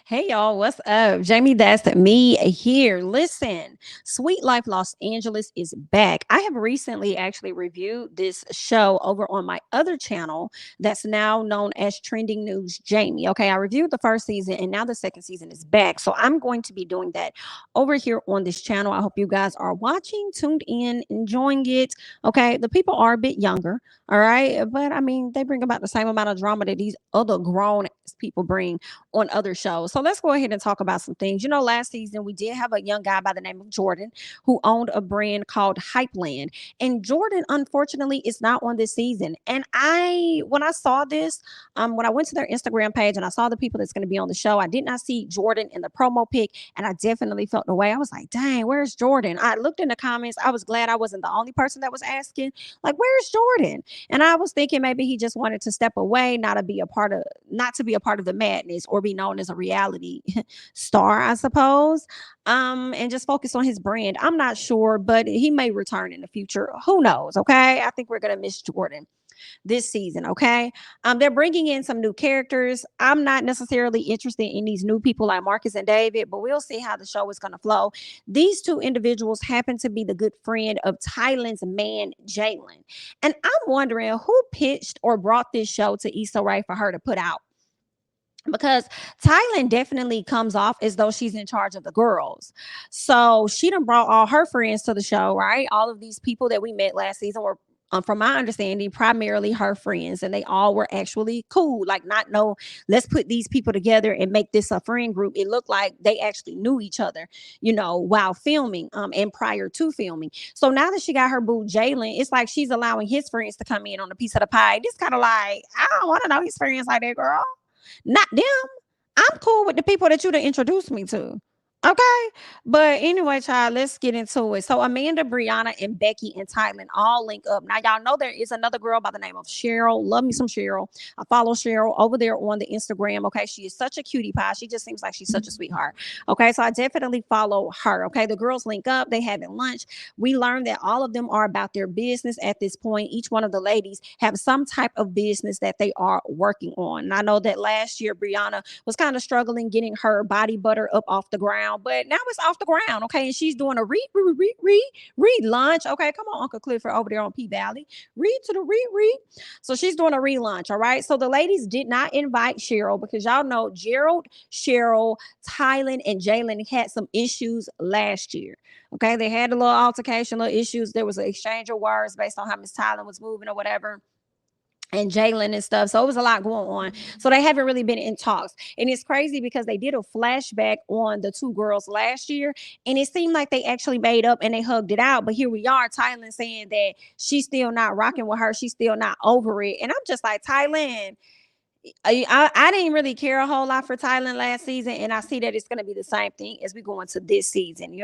Hey y'all, what's up? Jamie, that's me here. Listen, Sweet Life Los Angeles is back. I have recently actually reviewed this show over on my other channel that's now known as Trending News Jamie. Okay, I reviewed the first season and now the second season is back. So I'm going to be doing that over here on this channel. I hope you guys are watching, tuned in, enjoying it. Okay, the people are a bit younger, all right, but I mean, they bring about the same amount of drama that these other grown people bring on other shows. So let's go ahead and talk about some things. Last season we did have a young guy by the name of Jordan who owned a brand called Hypeland. And Jordan, unfortunately, is not on this season. And when I saw this, when I went to their Instagram page and I saw the people that's going to be on the show, I did not see Jordan in the promo pic. And I definitely felt the way. I was like, dang, where's Jordan? I looked in the comments. I was glad I wasn't the only person that was asking, like, where's Jordan? And I was thinking maybe he just wanted to step away, not to be a part of the madness or be known as a reality star, I suppose. And just focus on his brand. I'm not sure, but he may return in the future. Who knows? Okay. I think we're gonna miss Jordan this season. Okay. They're bringing in some new characters. I'm not necessarily interested in these new people like Marcus and David, but we'll see how the show is going to flow. These two individuals happen to be the good friend of Tylen's man, Jalen. And I'm wondering who pitched or brought this show to Issa Rae for her to put out, because Thailand definitely comes off as though she's in charge of the girls. So she done brought all her friends to the show, right? All of these people that we met last season were, from my understanding, primarily her friends, and they all were actually cool. Like, not no, let's put these people together and make this a friend group. It looked like they actually knew each other, while filming, and prior to filming. So now that she got her boo Jalen, it's like she's allowing his friends to come in on a piece of the pie. This kind of like, I don't want to know his friends like that, girl. Not them. I'm cool with the people that you done introduced me to. Okay. But anyway, child, let's get into it. So Amanda, Brianna, and Becky and Thailand all link up. Now, y'all know there is another girl by the name of Cheryl. Love me some Cheryl. I follow Cheryl over there on the Instagram. Okay. She is such a cutie pie. She just seems like she's such a sweetheart. Okay. So I definitely follow her. Okay. The girls link up. They having lunch. We learned that all of them are about their business at this point. Each one of the ladies have some type of business that they are working on. And I know that last year, Brianna was kind of struggling getting her body butter up off the ground, but now it's off the ground. Okay. And she's doing a read lunch. Okay. Come on, Uncle Clifford over there on P Valley. Read to the read. So she's doing a relaunch. All right. So the ladies did not invite Cheryl because y'all know Gerald, Cheryl, Tylen, and Jalen had some issues last year. Okay. They had a little altercation, little issues. There was an exchange of words based on how Miss Tylen was moving or whatever, and Jalen and stuff. So it was a lot going on. So they haven't really been in talks. And it's crazy because they did a flashback on the two girls last year. And it seemed like they actually made up and they hugged it out. But here we are, Tylen saying that she's still not rocking with her. She's still not over it. And I'm just like, Tylen, I didn't really care a whole lot for Thailand last season, and I see that it's going to be the same thing as we go into this season.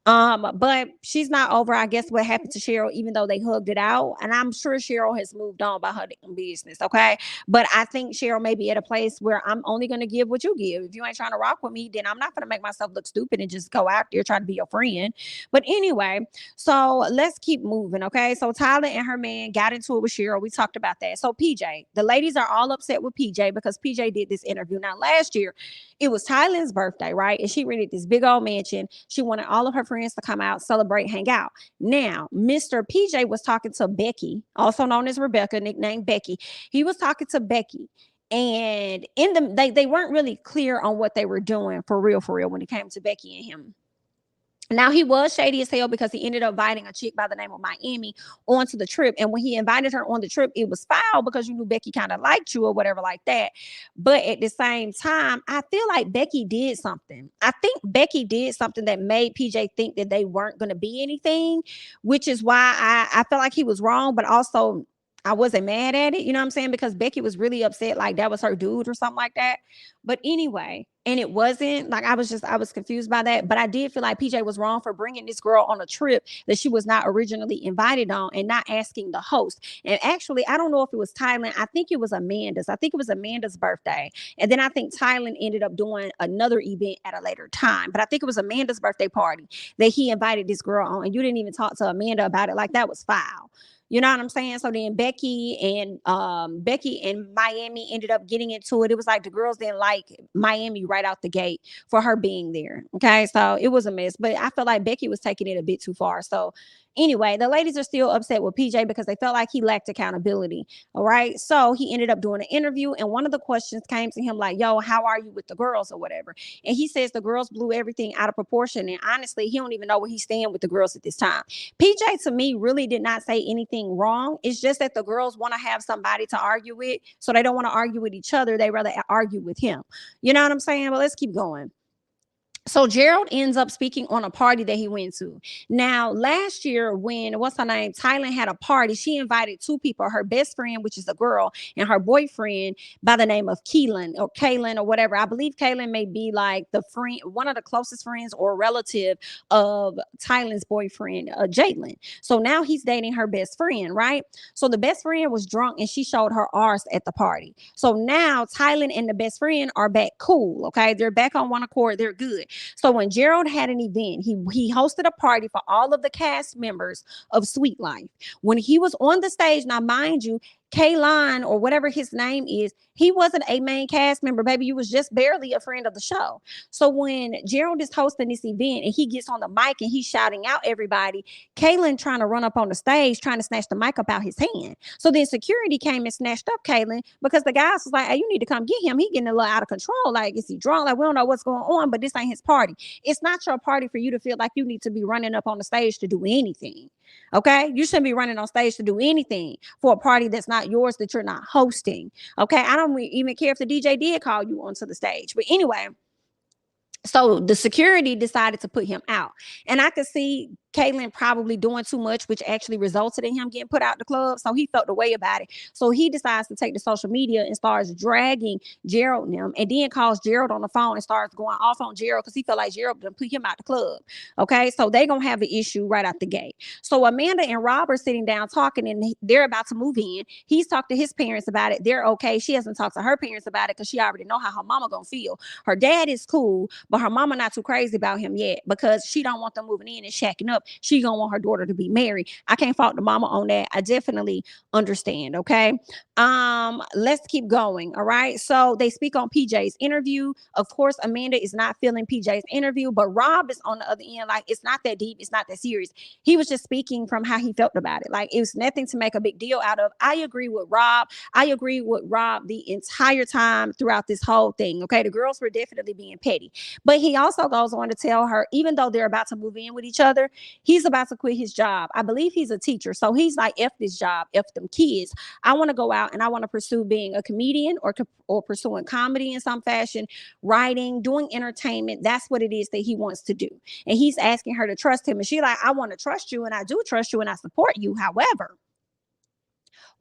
But she's not over, I guess, what happened to Cheryl, even though they hugged it out, and I'm sure Cheryl has moved on by her business. Okay, but I think Cheryl may be at a place where I'm only going to give what you give. If you ain't trying to rock with me, then I'm not going to make myself look stupid and just go out there trying to be your friend. But anyway, so let's keep moving. Okay, so Tyler and her man got into it with Cheryl. We talked about that. So PJ, the ladies are all upset with PJ because PJ did this interview. Now, last year, it was Tylen's birthday, right? And she rented this big old mansion. She wanted all of her friends to come out, celebrate, hang out. Now, Mr. PJ was talking to Becky, also known as Rebecca, nicknamed Becky. He was talking to Becky. And they weren't really clear on what they were doing for real, when it came to Becky and him. Now, he was shady as hell because he ended up inviting a chick by the name of Miami onto the trip. And when he invited her on the trip, it was foul because you knew Becky kind of liked you or whatever like that. But at the same time, I feel like Becky did something. I think Becky did something that made PJ think that they weren't going to be anything, which is why I felt like he was wrong, but also I wasn't mad at it, you know what I'm saying? Because Becky was really upset, like that was her dude or something like that. But anyway, and it wasn't like I was confused by that. But I did feel like PJ was wrong for bringing this girl on a trip that she was not originally invited on and not asking the host. And actually, I don't know if it was Thailand. I think it was Amanda's. I think it was Amanda's birthday. And then I think Thailand ended up doing another event at a later time. But I think it was Amanda's birthday party that he invited this girl on. And you didn't even talk to Amanda about it. Like, that was foul. You know what I'm saying? So then Becky and Miami ended up getting into it. It was like the girls didn't like Miami right out the gate for her being there. Okay. So it was a mess. But I felt like Becky was taking it a bit too far. So anyway, the ladies are still upset with PJ because they felt like he lacked accountability. All right. So he ended up doing an interview, and one of the questions came to him like, yo, how are you with the girls or whatever? And he says the girls blew everything out of proportion. And honestly, he don't even know where he's staying with the girls at this time. PJ to me really did not say anything wrong. It's just that the girls want to have somebody to argue with. So they don't want to argue with each other. They rather argue with him. You know what I'm saying? But let's keep going. So Gerald ends up speaking on a party that he went to. Now, last year, when what's her name, Thailand had a party, she invited two people, her best friend, which is a girl, and her boyfriend by the name of Kalyn or whatever. I believe Kalyn may be like the friend, one of the closest friends or relative of Thailand's boyfriend, Jalen. So now he's dating her best friend, right? So the best friend was drunk and she showed her arse at the party. So now Thailand and the best friend are back cool. Okay, they're back on one accord. They're good. So when Gerald had an event, he hosted a party for all of the cast members of Sweet Life. When he was on the stage, now mind you, Kalyn or whatever his name is, he wasn't a main cast member, baby. You was just barely a friend of the show. So when Gerald is hosting this event and he gets on the mic and he's shouting out everybody, Kalyn trying to run up on the stage, trying to snatch the mic up out his hand. So then security came and snatched up Kalyn because the guys was like, hey, you need to come get him. He getting a little out of control. Like, is he drunk? Like, we don't know what's going on, but this ain't his party. It's not your party for you to feel like you need to be running up on the stage to do anything. Okay, you shouldn't be running on stage to do anything for a party that's not yours, that you're not hosting. Okay, I don't even care if the DJ did call you onto the stage. But anyway, so the security decided to put him out. And I could see Kalyn probably doing too much, which actually resulted in him getting put out the club. So he felt the way about it. So he decides to take to social media and starts dragging Gerald and them, and then calls Gerald on the phone and starts going off on Gerald because he felt like Gerald done put him out the club. Okay, so they gonna have an issue right out the gate. So Amanda and Rob are sitting down talking, and they're about to move in. He's talked to his parents about it. They're okay. She hasn't talked to her parents about it because she already know how her mama gonna feel. Her dad is cool, but her mama not too crazy about him yet because she don't want them moving in and shacking up. She gonna want her daughter to be married. I can't fault the mama on that. I definitely understand. Okay. Let's keep going. All right. So they speak on PJ's interview. Of course, Amanda is not feeling PJ's interview, but Rob is on the other end. Like, it's not that deep. It's not that serious. He was just speaking from how he felt about it. Like, it was nothing to make a big deal out of. I agree with Rob. I agree with Rob the entire time throughout this whole thing. Okay. The girls were definitely being petty. But he also goes on to tell her, even though they're about to move in with each other, he's about to quit his job. I believe he's a teacher. So he's like, F this job, F them kids. I want to go out and I want to pursue being a comedian or pursuing comedy in some fashion, writing, doing entertainment. That's what it is that he wants to do. And he's asking her to trust him. And she's like, I want to trust you and I do trust you and I support you. However,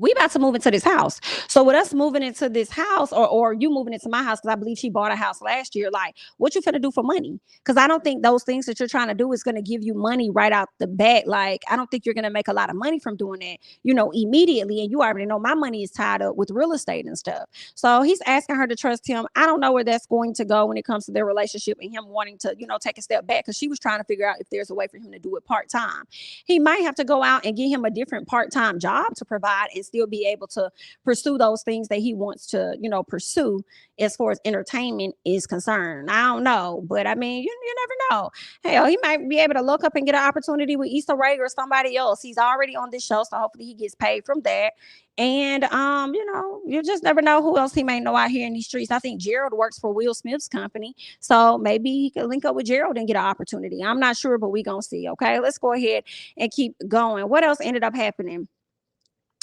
we about to move into this house. So with us moving into this house, or you moving into my house, because I believe she bought a house last year, like, what you finna do for money? Because I don't think those things that you're trying to do is going to give you money right out the bat. Like, I don't think you're going to make a lot of money from doing that, immediately. And you already know my money is tied up with real estate and stuff. So he's asking her to trust him. I don't know where that's going to go when it comes to their relationship and him wanting to, take a step back, because she was trying to figure out if there's a way for him to do it part-time. He might have to go out and get him a different part-time job to provide and still be able to pursue those things that he wants to, pursue as far as entertainment is concerned. I don't know, but I mean, you never know. Hell, he might be able to look up and get an opportunity with Issa Rae or somebody else. He's already on this show, so hopefully he gets paid from that. And you just never know who else he may know out here in these streets. I think Gerald works for Will Smith's company, so maybe he could link up with Gerald and get an opportunity. I'm not sure, but we gonna see. Okay, let's go ahead and keep going. What else ended up happening?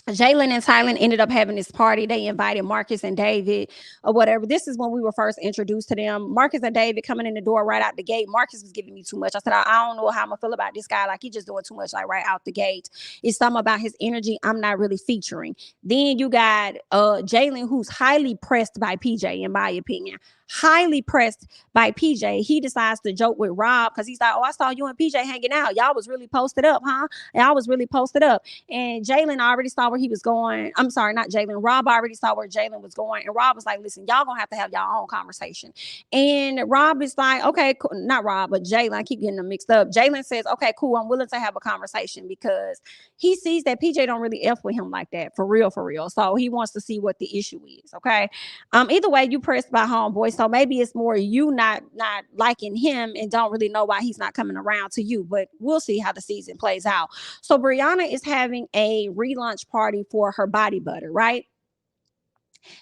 Jalen and Thailand ended up having this party. They invited Marcus and David or whatever. This is when we were first introduced to them. Marcus and David coming in the door right out the gate. Marcus was giving me too much. I said, I don't know how I'm going to feel about this guy. Like, he just doing too much, like, right out the gate. It's something about his energy I'm not really featuring. Then you got Jalen, who's highly pressed by PJ, in my opinion. Highly pressed by PJ. He decides to joke with Rob because he's like, oh, I saw you and PJ hanging out. Y'all was really posted up, huh? Y'all was really posted up. And Jalen already saw where he was going. I'm sorry, not Jalen. Rob already saw where Jalen was going. And Rob was like, listen, y'all gonna have to have y'all own conversation. And Rob is like, okay, cool. Not Rob, but Jalen. I keep getting them mixed up. Jalen says, okay, cool. I'm willing to have a conversation because he sees that PJ don't really F with him like that. For real, for real. So he wants to see what the issue is. Okay. Either way, you pressed by homeboy. So maybe it's more you not liking him and don't really know why he's not coming around to you. But we'll see how the season plays out. So Brianna is having a relaunch party for her body butter, right?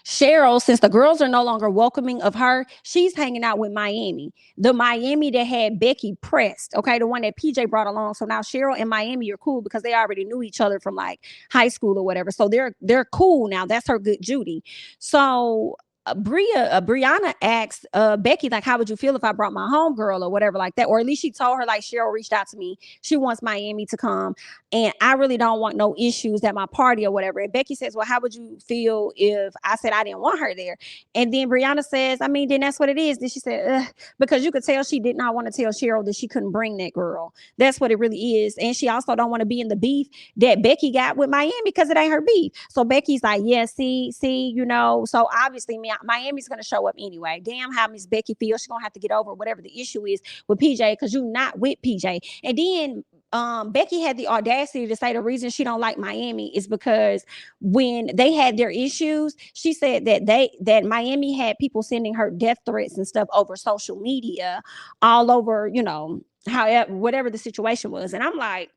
Cheryl, since the girls are no longer welcoming of her, she's hanging out with Miami. The Miami that had Becky pressed, okay, the one that PJ brought along. So now Cheryl and Miami are cool because they already knew each other from like high school or whatever. So they're cool now. That's her good Judy. So Brianna asked Becky, like, how would you feel if I brought my homegirl or whatever like that? Or at least she told her, like, Cheryl reached out to me. She wants Miami to come. And I really don't want no issues at my party or whatever. And Becky says, well, how would you feel if I said I didn't want her there? And then Brianna says, I mean, then that's what it is. Then she said, ugh, because you could tell she did not want to tell Cheryl that she couldn't bring that girl. That's what it really is. And she also don't want to be in the beef that Becky got with Miami because it ain't her beef. So Becky's like, yeah, see, you know, so obviously Miami's going to show up anyway. Damn how Miss Becky feels. She's going to have to get over whatever the issue is with PJ because you're not with PJ. And then Becky had the audacity to say the reason she don't like Miami is because when they had their issues, she said that Miami had people sending her death threats and stuff over social media, all over, you know, however, whatever the situation was. And I'm like,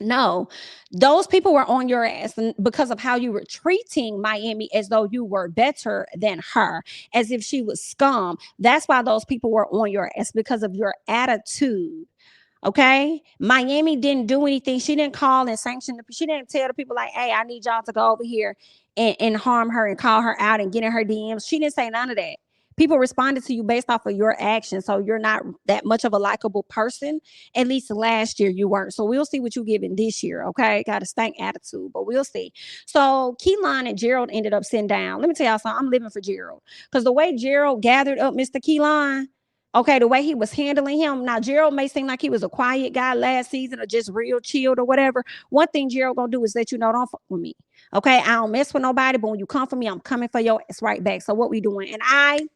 no, those people were on your ass because of how you were treating Miami as though you were better than her, as if she was scum. That's why those people were on your ass because of your attitude. Okay. Miami didn't do anything. She didn't call and sanction she didn't tell the people like, hey, I need y'all to go over here and harm her and call her out and get in her DMs. She didn't say none of that. People responded to you based off of your actions. So you're not that much of a likable person. At least last year you weren't. So we'll see what you give in this year. Okay. Got a stank attitude, but we'll see. So Kalyn and Gerald ended up sitting down. Let me tell y'all something. I'm living for Gerald. Because the way Gerald gathered up Mr. Kalyn, okay, the way he was handling him. Now, Gerald may seem like he was a quiet guy last season or just real chilled or whatever. One thing Gerald gonna do is let you know, don't fuck with me. Okay, I don't mess with nobody, but when you come for me, I'm coming for your ass right back. So what we doing? And I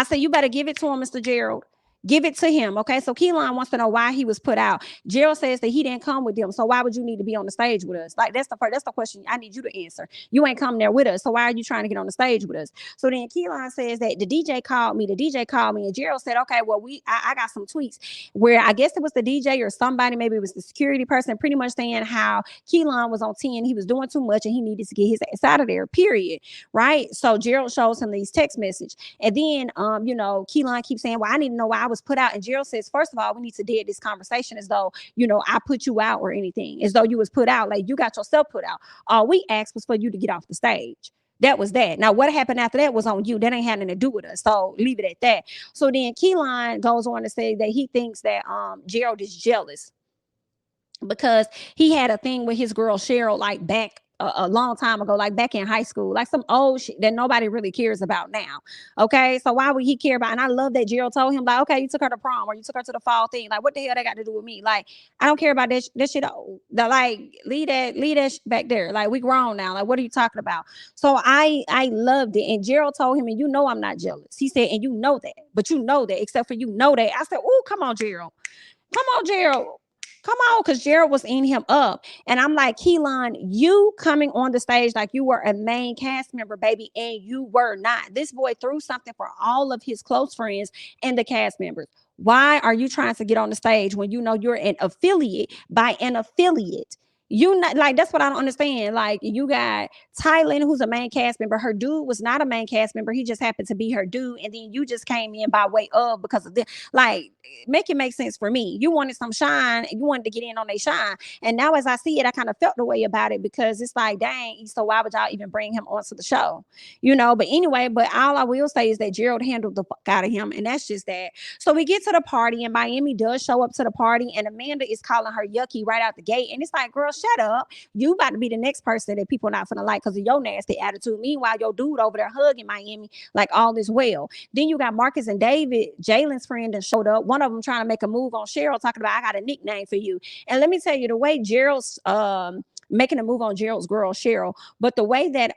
say, you better give it to him, Mr. Gerald. Give it to him. Okay. So Kalyn wants to know why he was put out. Gerald says that he didn't come with them. So why would you need to be on the stage with us? Like that's the question I need you to answer. You ain't come there with us. So why are you trying to get on the stage with us? So then Kalyn says that the DJ called me. And Gerald said, okay, well, I got some tweets where I guess it was the DJ or somebody, maybe it was the security person, pretty much saying how Kalyn was on 10, he was doing too much and he needed to get his ass out of there, period. Right. So Gerald shows him these text messages. And then you know, Kalyn keeps saying, well, I need to know why I was put out. And Gerald says, first of all, we need to dead this conversation as though, you know, I put you out or anything, as though you was put out, like you got yourself put out. All we asked was for you to get off the stage. That was that. Now, what happened after that was on you. That ain't had nothing to do with us. So leave it at that. So then Kalyn goes on to say that he thinks that Gerald is jealous because he had a thing with his girl Cheryl, like back a long time ago, like back in high school, like some old shit that nobody really cares about now. Okay. So why would he care about? And I love that Gerald told him, like, okay, you took her to prom or you took her to the fall thing. Like, what the hell that got to do with me? Like, I don't care about this shit. Like, leave that back there. Like, we grown now. Like, what are you talking about? So I loved it. And Gerald told him, and you know, I'm not jealous. He said, and you know that, but you know that, except for you know that. I said, oh, come on, Gerald. Come on, Gerald. Come on, because Gerald was eating him up. And I'm like, Kalyn, you coming on the stage like you were a main cast member, baby, and you were not. This boy threw something for all of his close friends and the cast members. Why are you trying to get on the stage when you know you're an affiliate by an affiliate? You not like that's what I don't understand. Like you got Tylin, who's a main cast member. Her dude was not a main cast member. He just happened to be her dude, and then you just came in by way of because of this. Like, make it make sense for me. You wanted some shine, and you wanted to get in on their shine. And now, as I see it, I kind of felt the way about it because it's like, dang. So why would y'all even bring him onto the show? You know. But anyway, but all I will say is that Gerald handled the fuck out of him, and that's just that. So we get to the party, and Miami does show up to the party, and Amanda is calling her yucky right out the gate, and it's like, girl, shut up. You about to be the next person that people not gonna like because of your nasty attitude. Meanwhile, your dude over there hugging Miami like all is well. Then you got Marcus and David, Jalen's friend, that showed up. One of them trying to make a move on Cheryl, talking about I got a nickname for you. And let me tell you, the way Gerald's making a move on Gerald's girl Cheryl. But the way that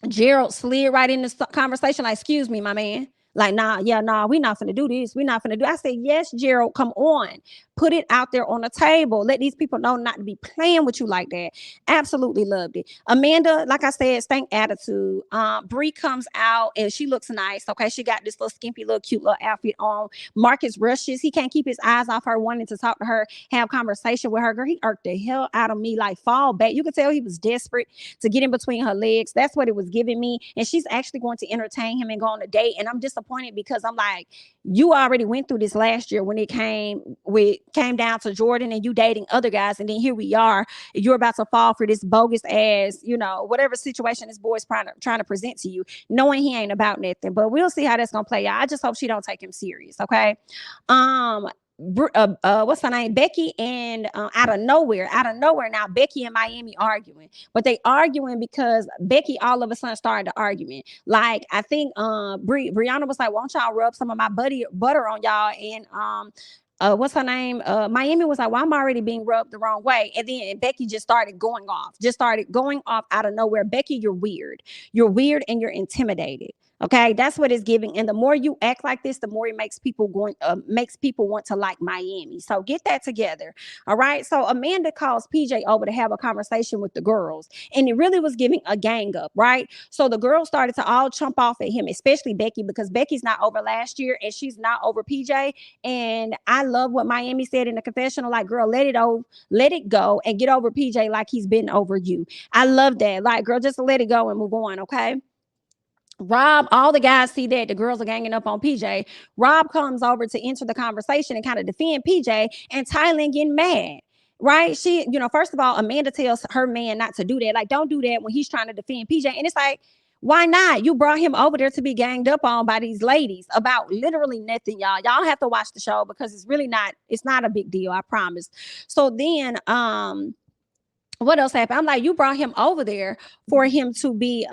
Gerald slid right in this conversation, like, excuse me, my man. Like, nah, yeah, nah, we not finna do this. We not finna do. I said, yes, Gerald, come on. Put it out there on the table. Let these people know not to be playing with you like that. Absolutely loved it. Amanda, like I said, stank attitude. Bree comes out and she looks nice. Okay. She got this little skimpy, little cute little outfit on. Marcus rushes. He can't keep his eyes off her, wanting to talk to her, have conversation with her. Girl, he irked the hell out of me. Like, fall back. You could tell he was desperate to get in between her legs. That's what it was giving me. And she's actually going to entertain him and go on a date. And I'm disappointed because I'm like, you already went through this last year when it came down to Jordan and you dating other guys, and then here we are, you're about to fall for this bogus ass, whatever situation this boy's trying to present to you, knowing he ain't about nothing. But we'll see how that's gonna play out. I just hope she don't take him serious. Okay. What's her name? Becky, and out of nowhere now, Becky and Miami arguing, but they arguing because Becky all of a sudden started the argument. Like, I think Brianna was like, why don't y'all rub some of my butter on y'all? And what's her name? Miami was like, well, I'm already being rubbed the wrong way. And then Becky just started going off out of nowhere. Becky, you're weird. You're weird and you're intimidated. Okay, that's what it's giving. And the more you act like this, the more it makes people want to like Miami. So get that together. All right. So Amanda calls PJ over to have a conversation with the girls, and it really was giving a gang up. Right. So the girls started to all chump off at him, especially Becky, because Becky's not over last year and she's not over PJ. And I love what Miami said in the confessional, like, girl, let it go and get over PJ like he's been over you. I love that. Like, girl, just let it go and move on. Okay. Rob, all the guys see that the girls are ganging up on PJ. Rob comes over to enter the conversation and kind of defend PJ, and Thailand getting mad. Right? She, first of all, Amanda tells her man not to do that. Like, don't do that when he's trying to defend PJ. And it's like, why not? You brought him over there to be ganged up on by these ladies about literally nothing, y'all. Y'all have to watch the show because it's not a big deal, I promise. So then, what else happened? I'm like, you brought him over there for him to be,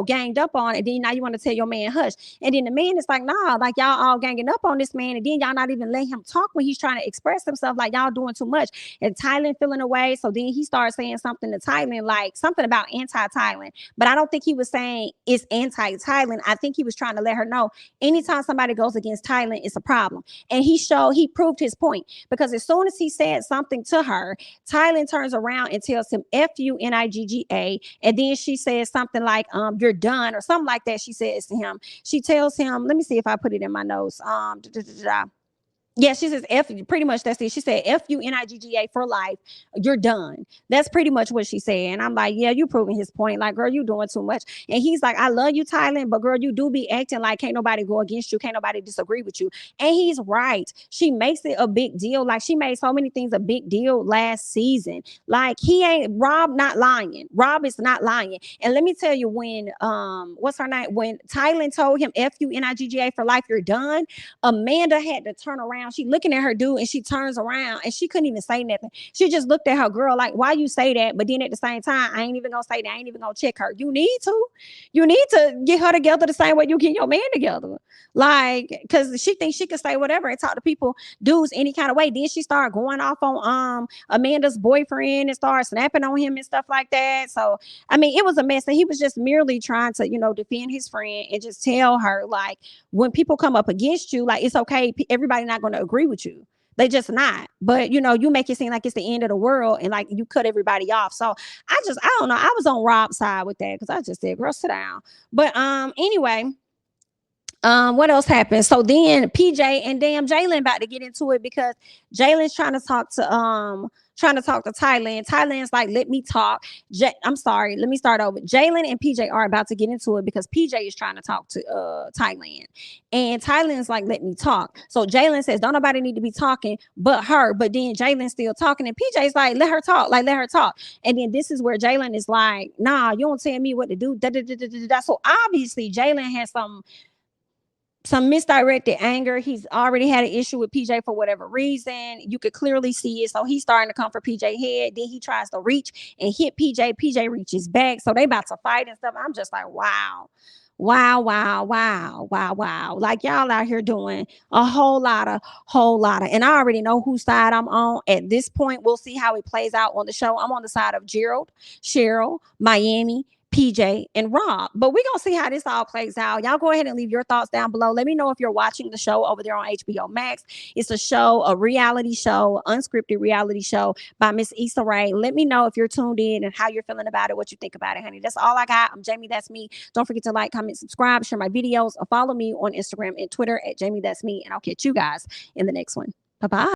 ganged up on, and then now you want to tell your man hush. And then the man is like, nah, like, y'all all ganging up on this man, and then y'all not even letting him talk when he's trying to express himself. Like, y'all doing too much. And Thailand feeling away. So then he started saying something to Thailand, like something about anti-Thailand. But I don't think he was saying it's anti-Thailand. I think he was trying to let her know anytime somebody goes against Thailand, it's a problem. And he proved his point, because as soon as he said something to her, Thailand turns around and tells him FUNIGGA, and then she says something like you're done, or something like that. She says to him, she tells him, let me see if I put it in my notes. Yeah, she says pretty much that's it. She said FUNIGGA for life. You're done. That's pretty much what she said. And I'm like, yeah, you proving his point. Like, girl, you doing too much. And he's like, I love you, Thailand, but girl, you do be acting like can't nobody go against you. Can't nobody disagree with you. And he's right. She makes it a big deal. Like, she made so many things a big deal last season. Like, Rob not lying. Rob is not lying. And let me tell you, when what's her name? When Thailand told him FUNIGGA for life, you're done, Amanda had to turn around. She looking at her dude, and she turns around and she couldn't even say nothing. She just looked at her girl like, why you say that? But then at the same time, I ain't even gonna say that. I ain't even gonna check her. You need to get her together the same way you get your man together. Like, because she thinks she can say whatever and talk to people, dudes, any kind of way. Then she started going off on Amanda's boyfriend and started snapping on him and stuff like that. So I mean, it was a mess. And he was just merely trying to, defend his friend and just tell her, like, when people come up against you, like, it's okay. Everybody not going to agree with you. They just not. But, you make it seem like it's the end of the world, and like you cut everybody off. So I don't know. I was on Rob's side with that, because I just said, girl, sit down. But anyway, what else happened? So then PJ and damn Jalen about to get into it, because Jalen's trying to talk to Thailand. Thailand's like, let me talk. I'm sorry, let me start over. Jalen and PJ are about to get into it because PJ is trying to talk to Thailand. And Thailand's like, let me talk. So Jalen says, don't nobody need to be talking but her. But then Jalen's still talking, and PJ's like, let her talk. Like, let her talk. And then this is where Jalen is like, nah, you don't tell me what to do. So obviously Jalen has some misdirected anger. He's already had an issue with PJ for whatever reason. You could clearly see it. So he's starting to come for PJ head. Then he tries to reach and hit PJ. PJ reaches back. So they about to fight and stuff. I'm just like, wow. Wow, wow, wow, wow, wow. Like y'all out here doing a whole lot of, and I already know whose side I'm on at this point. We'll see how it plays out on the show. I'm on the side of Gerald, Cheryl, Miami, PJ, and Rob. But we're gonna see how this all plays out. Y'all go ahead and leave your thoughts down below. Let me know if you're watching the show over there on HBO Max. It's a show, a reality show, unscripted reality show by Miss Issa Rae. Let me know if you're tuned in and how you're feeling about it, what you think about it, honey. That's all I got. I'm Jamie. That's me. Don't forget to like, comment, subscribe, share my videos, or follow me on Instagram and Twitter at Jamie That's Me. And I'll catch you guys in the next one. Bye bye.